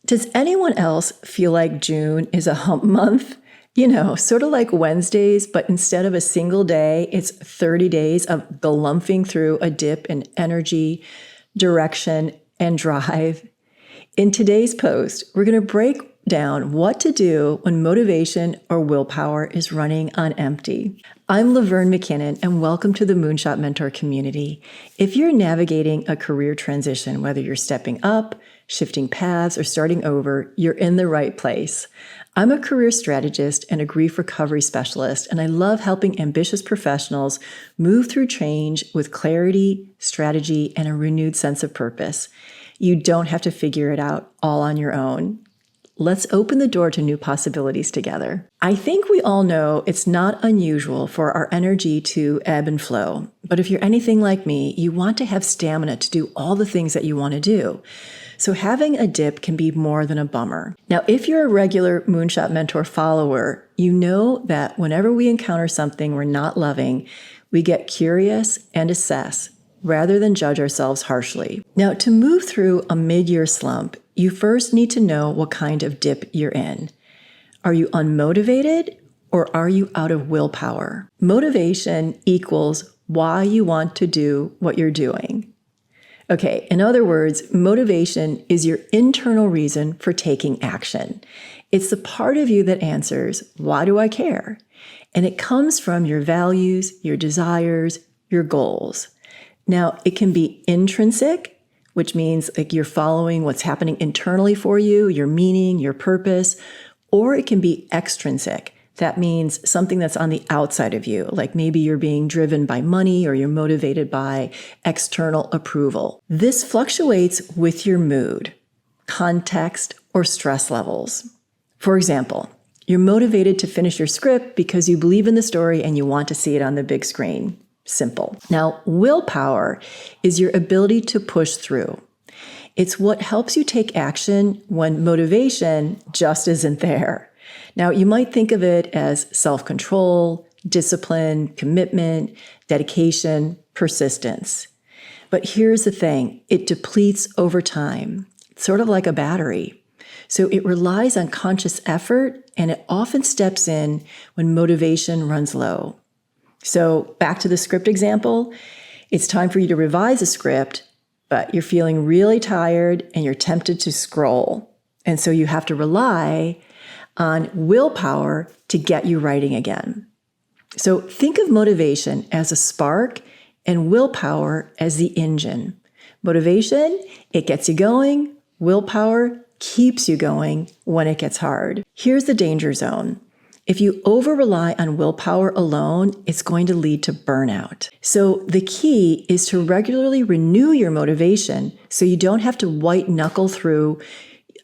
Does anyone else feel like June is a hump month? Sort of like Wednesdays, but instead of a single day, it's 30 days of galumphing through a dip in energy, direction, and drive. In today's post, we're going to break down what to do when motivation or willpower is running on empty. I'm Laverne McKinnon, and welcome to the Moonshot Mentor community. If you're navigating a career transition, whether you're stepping up, shifting paths, or starting over, you're in the right place. I'm a career strategist and a grief recovery specialist, and I love helping ambitious professionals move through change with clarity, strategy, and a renewed sense of purpose. You don't have to figure it out all on your own. Let's open the door to new possibilities together. I think we all know it's not unusual for our energy to ebb and flow. But if you're anything like me, you want to have stamina to do all the things that you want to do. So having a dip can be more than a bummer. Now, if you're a regular Moonshot Mentor follower, you know that whenever we encounter something we're not loving, we get curious and assess rather than judge ourselves harshly. Now, to move through a mid-year slump, you first need to know what kind of dip you're in. Are you unmotivated or are you out of willpower? Motivation equals why you want to do what you're doing. Okay, in other words, motivation is your internal reason for taking action. It's the part of you that answers, why do I care? And it comes from your values, your desires, your goals. Now, it can be intrinsic, which means like you're following what's happening internally for you, your meaning, your purpose, or it can be extrinsic. That means something that's on the outside of you, like maybe you're being driven by money or you're motivated by external approval. This fluctuates with your mood, context, or stress levels. For example, you're motivated to finish your script because you believe in the story and you want to see it on the big screen. Simple. Now, willpower is your ability to push through. It's what helps you take action when motivation just isn't there. Now, you might think of it as self-control, discipline, commitment, dedication, persistence. But here's the thing, it depletes over time. It's sort of like a battery. So it relies on conscious effort, and it often steps in when motivation runs low. So back to the script example, it's time for you to revise a script, but you're feeling really tired and you're tempted to scroll. And so you have to rely on willpower to get you writing again. So think of motivation as a spark and willpower as the engine. Motivation, it gets you going. Willpower keeps you going when it gets hard. Here's the danger zone. If you over-rely on willpower alone, it's going to lead to burnout. So the key is to regularly renew your motivation so you don't have to white knuckle through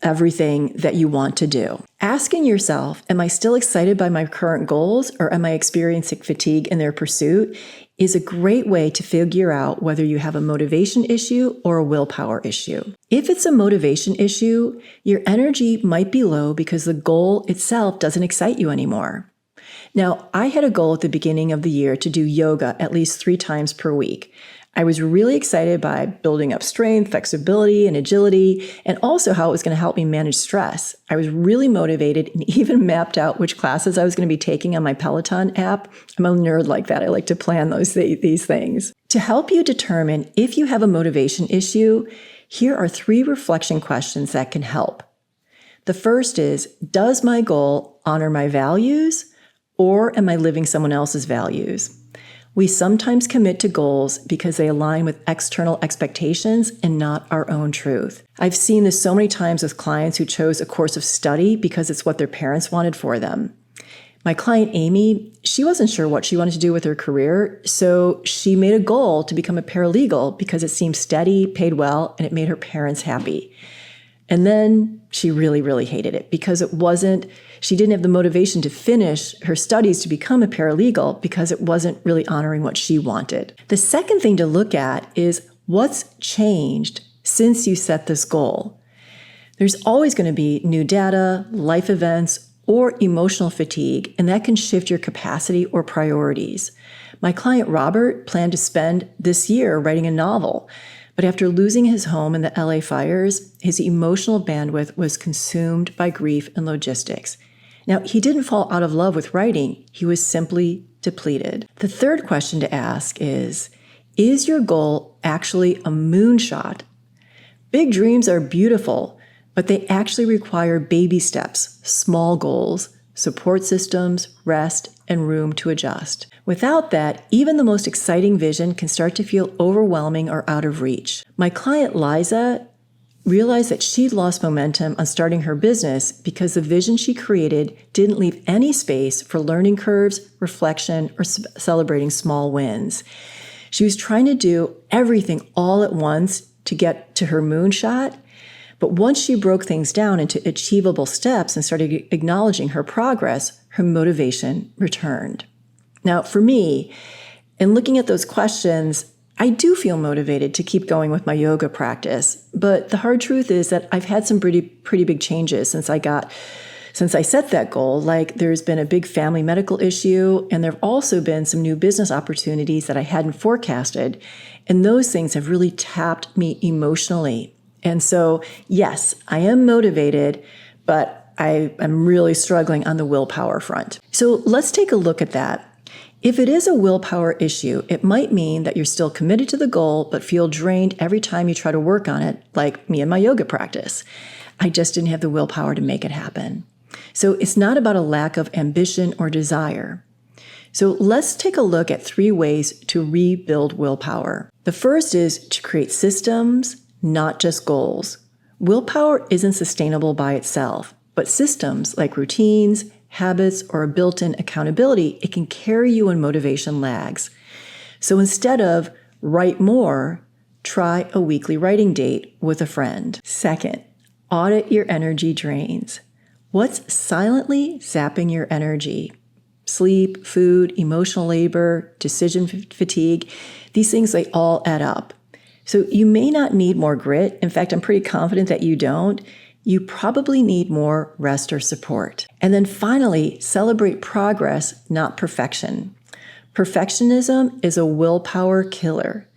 everything that you want to do. Asking yourself, am I still excited by my current goals or am I experiencing fatigue in their pursuit, is a great way to figure out whether you have a motivation issue or a willpower issue. If it's a motivation issue, your energy might be low because the goal itself doesn't excite you anymore. Now, I had a goal at the beginning of the year to do yoga at least 3 times per week. I was really excited by building up strength, flexibility, and agility, and also how it was going to help me manage stress. I was really motivated and even mapped out which classes I was going to be taking on my Peloton app. I'm a nerd like that. I like to plan these things. To help you determine if you have a motivation issue, here are 3 reflection questions that can help. The first is, does my goal honor my values, or am I living someone else's values? We sometimes commit to goals because they align with external expectations and not our own truth. I've seen this so many times with clients who chose a course of study because it's what their parents wanted for them. My client, Amy, she wasn't sure what she wanted to do with her career, so she made a goal to become a paralegal because it seemed steady, paid well, and it made her parents happy. And then she really, really hated it because she didn't have the motivation to finish her studies to become a paralegal because it wasn't really honoring what she wanted. The second thing to look at is what's changed since you set this goal. There's always going to be new data, life events, or emotional fatigue, and that can shift your capacity or priorities. My client Robert planned to spend this year writing a novel, But after losing his home in the LA fires, his emotional bandwidth was consumed by grief and logistics. Now, he didn't fall out of love with writing. He was simply depleted. The third question to ask is your goal actually a moonshot? Big dreams are beautiful, but they actually require baby steps, small goals, support systems, rest, and room to adjust. Without that, even the most exciting vision can start to feel overwhelming or out of reach. My client Liza realized that she'd lost momentum on starting her business because the vision she created didn't leave any space for learning curves, reflection, or celebrating small wins. She was trying to do everything all at once to get to her moonshot, but once she broke things down into achievable steps and started acknowledging her progress, her motivation returned. Now, for me, in looking at those questions, I do feel motivated to keep going with my yoga practice, but the hard truth is that I've had some pretty big changes since I set that goal. Like, there's been a big family medical issue, and there have also been some new business opportunities that I hadn't forecasted, and those things have really tapped me emotionally. And so, yes, I am motivated, but I am really struggling on the willpower front. So let's take a look at that. If it is a willpower issue, it might mean that you're still committed to the goal, but feel drained every time you try to work on it, like me and my yoga practice. I just didn't have the willpower to make it happen. So it's not about a lack of ambition or desire. So let's take a look at 3 ways to rebuild willpower. The first is to create systems, not just goals. Willpower isn't sustainable by itself, but systems like routines, habits, or a built-in accountability, it can carry you when motivation lags. So instead of write more, try a weekly writing date with a friend. Second, audit your energy drains. What's silently zapping your energy? Sleep, food, emotional labor, decision fatigue, these things, they all add up. So you may not need more grit. In fact, I'm pretty confident that you don't. You probably need more rest or support. And then finally, celebrate progress, not perfection. Perfectionism is a willpower killer.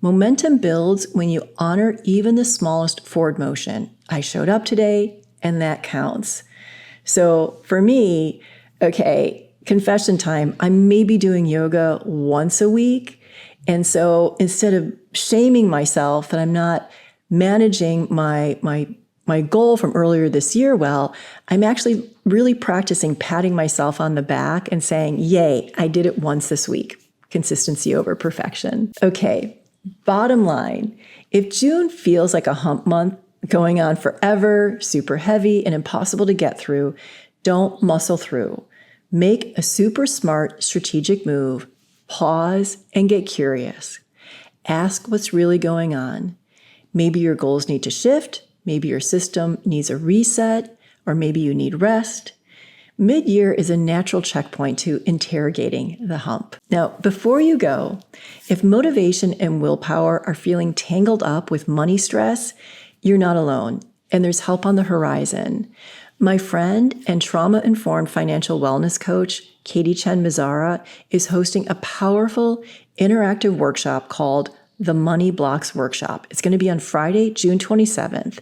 Momentum builds when you honor even the smallest forward motion. I showed up today, and that counts. So for me, confession time, I may be doing yoga once a week. And so instead of shaming myself that I'm not managing my goal from earlier this year well, I'm actually really practicing patting myself on the back and saying, yay, I did it once this week. Consistency over perfection. Okay, bottom line, if June feels like a hump month going on forever, super heavy and impossible to get through, don't muscle through. Make a super smart strategic move. Pause and get curious. Ask what's really going on. Maybe your goals need to shift. Maybe your system needs a reset, or maybe you need rest. Mid-year is a natural checkpoint to interrogating the hump. Now, before you go, if motivation and willpower are feeling tangled up with money stress, you're not alone, and there's help on the horizon. My friend and trauma-informed financial wellness coach, Katie Chen Mazzara, is hosting a powerful interactive workshop called the Money Blocks Workshop. It's going to be on Friday, June 27th.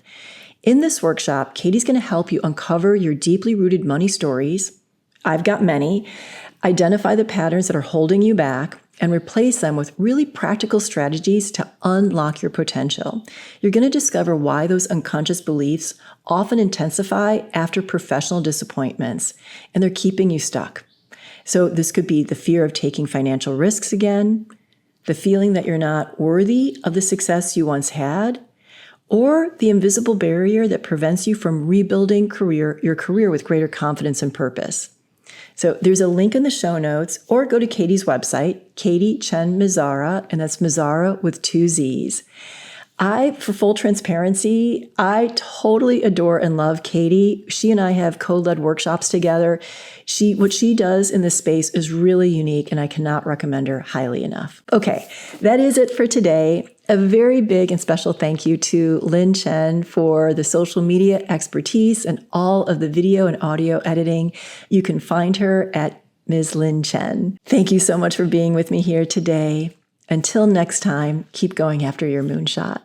In this workshop, Katie's going to help you uncover your deeply rooted money stories. I've got many. Identify the patterns that are holding you back and replace them with really practical strategies to unlock your potential. You're going to discover why those unconscious beliefs often intensify after professional disappointments, and they're keeping you stuck. So this could be the fear of taking financial risks again, the feeling that you're not worthy of the success you once had, or the invisible barrier that prevents you from rebuilding your career with greater confidence and purpose. So there's a link in the show notes, or go to Katie's website, Katie Chen Mazzara, and that's Mazzara with 2 Z's. For full transparency, I totally adore and love Katie. She and I have co-led workshops together. What she does in this space is really unique, and I cannot recommend her highly enough. Okay, that is it for today. A very big and special thank you to Lynn Chen for the social media expertise and all of the video and audio editing. You can find her at Ms. Lynn Chen. Thank you so much for being with me here today. Until next time, keep going after your moonshot.